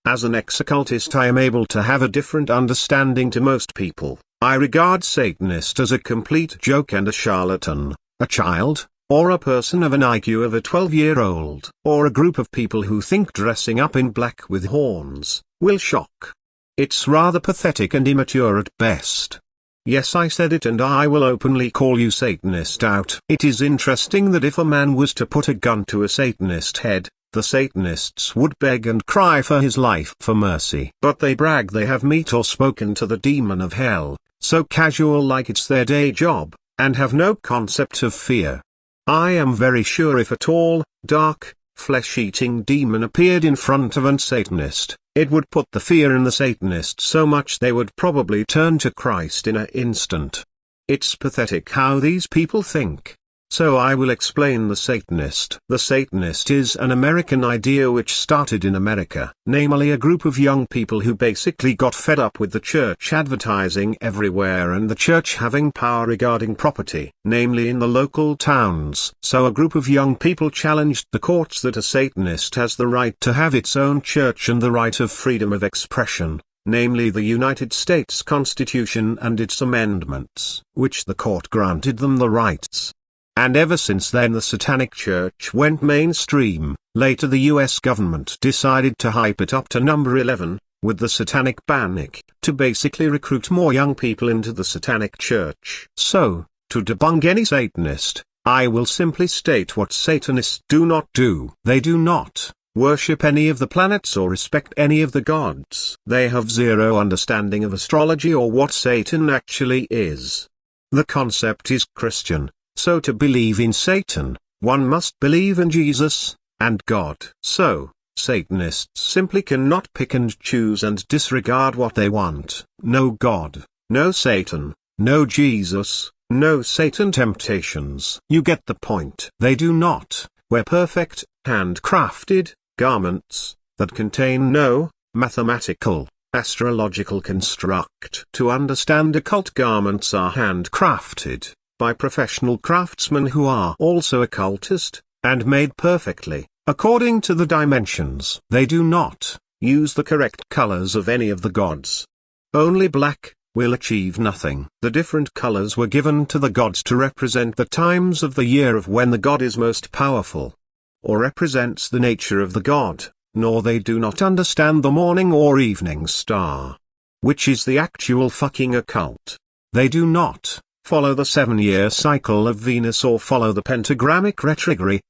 As an ex-occultist I am able to have a different understanding to most people. I regard Satanist as a complete joke and a charlatan, a child, or a person of an IQ of a 12-year-old, or a group of people who think dressing up in black with horns will shock. It's rather pathetic and immature at best. Yes, I said it, and I will openly call you Satanist out. It is interesting that if a man was to put a gun to a Satanist head, the Satanists would beg and cry for his life for mercy. But they brag they have met or spoken to the demon of hell, so casual like it's their day job, and have no concept of fear. I am very sure if a tall, dark, flesh-eating demon appeared in front of a Satanist, it would put the fear in the Satanist so much they would probably turn to Christ in an instant. It's pathetic how these people think. So I will explain the Satanist. The Satanist is an American idea which started in America, namely a group of young people who basically got fed up with the church advertising everywhere and the church having power regarding property, namely in the local towns. So a group of young people challenged the courts that a Satanist has the right to have its own church and the right of freedom of expression, namely the United States Constitution and its amendments, which the court granted them the rights. And ever since then the Satanic Church went mainstream. Later the US government decided to hype it up to number 11, with the Satanic Panic, to basically recruit more young people into the Satanic Church. So, to debunk any Satanist, I will simply state what Satanists do not do. They do not worship any of the planets or respect any of the gods. They have zero understanding of astrology or what Satan actually is. The concept is Christian. So to believe in Satan, one must believe in Jesus, and God. So, Satanists simply cannot pick and choose and disregard what they want. No God, no Satan, no Jesus, no Satan temptations. You get the point. They do not wear perfect, handcrafted garments that contain no mathematical, astrological construct. To understand occult garments are handcrafted by professional craftsmen who are also occultist, and made perfectly, according to the dimensions. They do not use the correct colors of any of the gods. Only black will achieve nothing. The different colors were given to the gods to represent the times of the year of when the god is most powerful, or represents the nature of the god, nor they do not understand the morning or evening star, which is the actual fucking occult. They do not follow the 7-year cycle of Venus or follow the pentagrammic retrograde,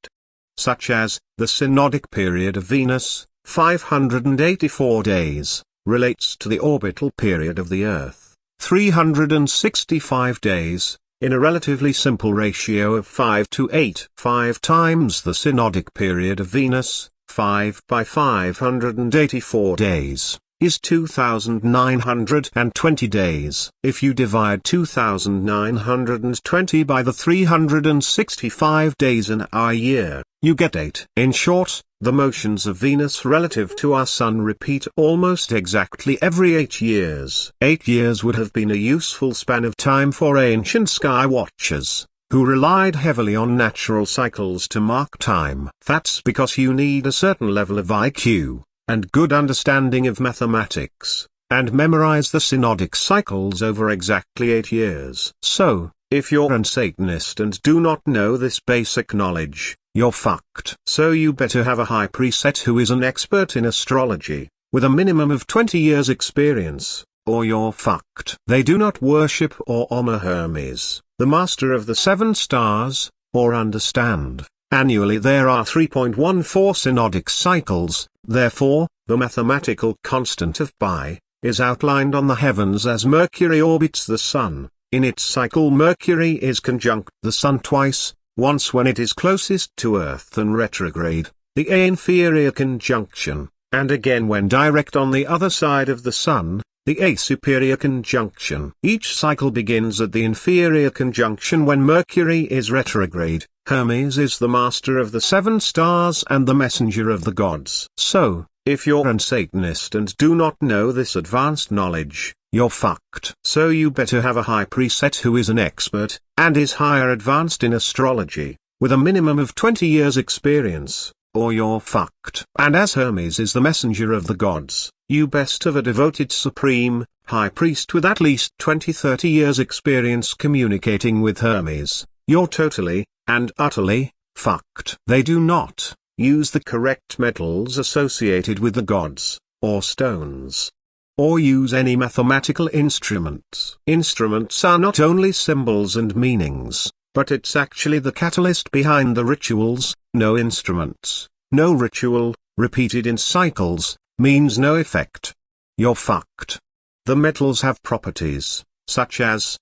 such as, the synodic period of Venus, 584 days, relates to the orbital period of the Earth, 365 days, in a relatively simple ratio of 5 to 8. 5 times the synodic period of Venus, 5 by 584 days, is 2,920 days. If you divide 2,920 by the 365 days in our year, you get 8. In short, the motions of Venus relative to our Sun repeat almost exactly every 8 years. 8 years would have been a useful span of time for ancient sky watchers, who relied heavily on natural cycles to mark time. That's because you need a certain level of IQ and good understanding of mathematics, and memorize the synodic cycles over exactly 8 years. So, if you're a Satanist and do not know this basic knowledge, you're fucked. So you better have a high priest who is an expert in astrology, with a minimum of 20 years experience, or you're fucked. They do not worship or honor Hermes, the master of the 7 stars, or understand. Annually there are 3.14 synodic cycles. Therefore, the mathematical constant of pi is outlined on the heavens as Mercury orbits the Sun. In its cycle Mercury is conjunct the Sun twice, once when it is closest to Earth and retrograde, the A inferior conjunction, and again when direct on the other side of the Sun, the A superior conjunction. Each cycle begins at the inferior conjunction when Mercury is retrograde. Hermes is the master of the 7 stars and the messenger of the gods. So, if you're a Satanist and do not know this advanced knowledge, you're fucked. So you better have a high priest who is an expert, and is higher advanced in astrology, with a minimum of 20 years experience, or you're fucked. And as Hermes is the messenger of the gods, you best have a devoted supreme high priest with at least 20-30 years experience communicating with Hermes. You're totally and utterly fucked. They do not use the correct metals associated with the gods, or stones, or use any mathematical instruments. Instruments are not only symbols and meanings, but it's actually the catalyst behind the rituals. No instruments, no ritual, repeated in cycles, means no effect. You're fucked. The metals have properties, such as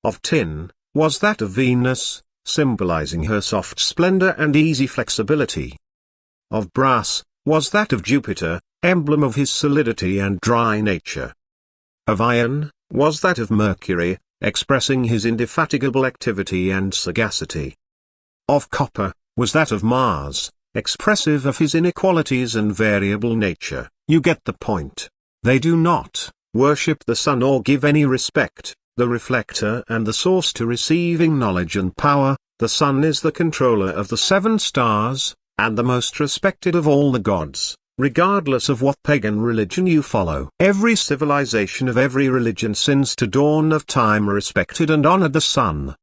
of tin, was that of Venus, symbolizing her soft splendor and easy flexibility. Of brass, was that of Jupiter, emblem of his solidity and dry nature. Of iron, was that of Mercury, expressing his indefatigable activity and sagacity. Of copper, was that of Mars, expressive of his inequalities and variable nature. You get the point. They do not worship the sun or give any respect, the reflector and the source to receiving knowledge and power. The sun is the controller of the 7 stars, and the most respected of all the gods, regardless of what pagan religion you follow. Every civilization of every religion since the dawn of time respected and honored the sun.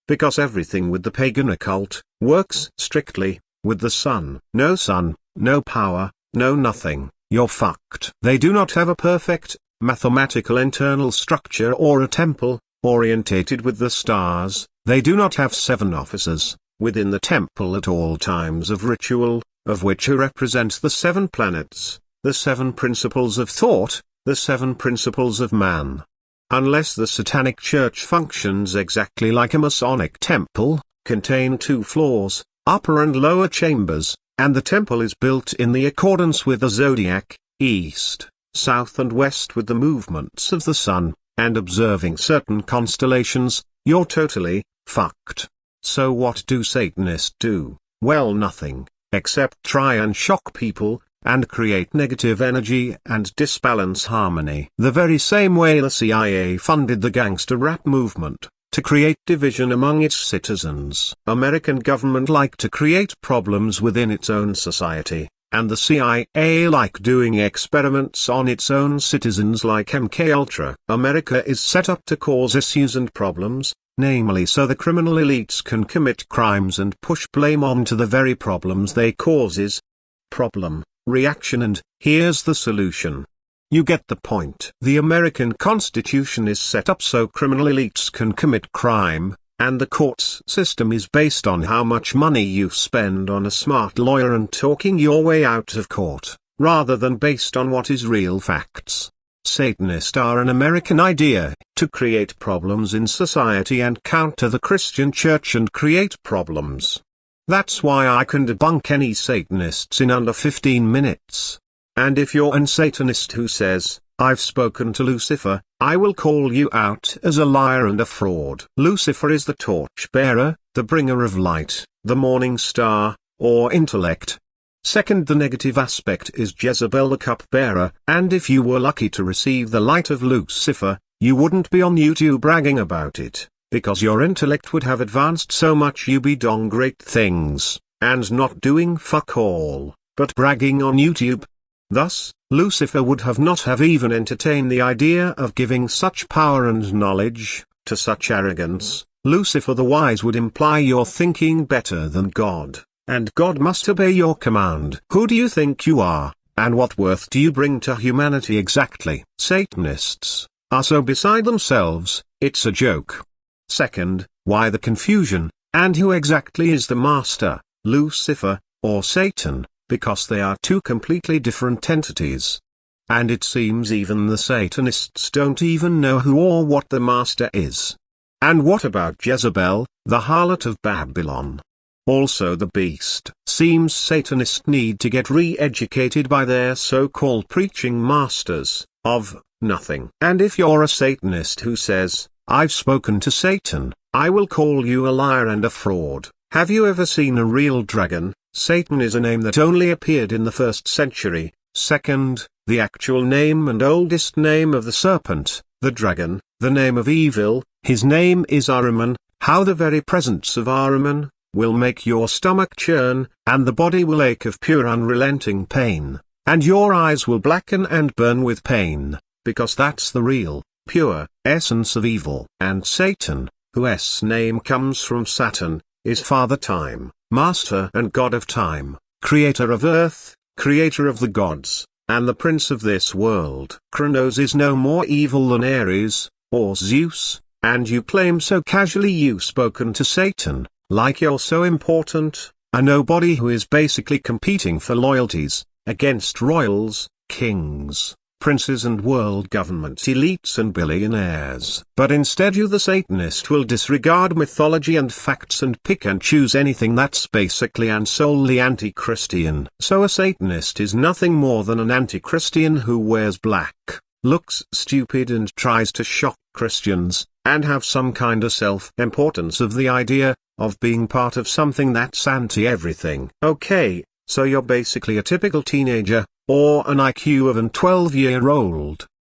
Because everything with the pagan occult works strictly with the sun. No sun, no power, no nothing. You're fucked. They do not have a perfect mathematical internal structure or a temple orientated with the stars. They do not have 7 officers within the temple at all times of ritual, of which represent the 7 planets, the 7 principles of thought, the 7 principles of man. Unless the Satanic Church functions exactly like a Masonic temple, contain 2 floors, upper and lower chambers, and the temple is built in the accordance with the zodiac, east, south and west with the movements of the sun, and observing certain constellations, you're totally fucked. So what do Satanists do? Well, nothing, except try and shock people, and create negative energy and disbalance harmony. The very same way the CIA funded the gangster rap movement, to create division among its citizens. American government like to create problems within its own society, and the CIA like doing experiments on its own citizens like MKUltra. America is set up to cause issues and problems, namely so the criminal elites can commit crimes and push blame onto the very problems they causes. Problem, reaction, and here's the solution. You get the point. The American Constitution is set up so criminal elites can commit crime, and the courts system is based on how much money you spend on a smart lawyer and talking your way out of court, rather than based on what is real facts. Satanists are an American idea, to create problems in society and counter the Christian church and create problems. That's why I can debunk any Satanists in under 15 minutes. And if you're an Satanist who says, I've spoken to Lucifer, I will call you out as a liar and a fraud. Lucifer is the torch-bearer, the bringer of light, the morning star, or intellect. Second, the negative aspect is Jezebel the cup-bearer, and if you were lucky to receive the light of Lucifer, you wouldn't be on YouTube bragging about it, because your intellect would have advanced so much you'd be doing great things, and not doing fuck all, but bragging on YouTube. Thus, Lucifer would not have even entertained the idea of giving such power and knowledge to such arrogance. Lucifer the wise would imply you're thinking better than God, and God must obey your command. Who do you think you are, and what worth do you bring to humanity exactly? Satanists are so beside themselves, it's a joke. Second, why the confusion, and who exactly is the master, Lucifer, or Satan? Because they are 2 completely different entities. And it seems even the Satanists don't even know who or what the master is. And what about Jezebel, the harlot of Babylon? Also the beast. Seems Satanists need to get re-educated by their so-called preaching masters, of nothing. And if you're a Satanist who says, I've spoken to Satan, I will call you a liar and a fraud. Have you ever seen a real dragon? Satan is a name that only appeared in the 1st century. Second, the actual name and oldest name of the serpent, the dragon, the name of evil, his name is Ahriman. How the very presence of Ahriman, will make your stomach churn, and the body will ache of pure unrelenting pain, and your eyes will blacken and burn with pain, because that's the real, pure, essence of evil. And Satan, whose name comes from Saturn, is Father Time, Master and God of Time, Creator of Earth, Creator of the gods, and the Prince of this world. Kronos is no more evil than Ares, or Zeus, and you claim so casually you've spoken to Satan, like you're so important, a nobody who is basically competing for loyalties, against royals, kings, princes and world government elites and billionaires. But instead you, the Satanist, will disregard mythology and facts and pick and choose anything that's basically and solely anti-Christian. So a Satanist is nothing more than an anti-Christian who wears black, looks stupid and tries to shock Christians, and have some kind of self-importance of the idea of being part of something that's anti-everything. Okay, so you're basically a typical teenager, or an IQ of an 12-year-old,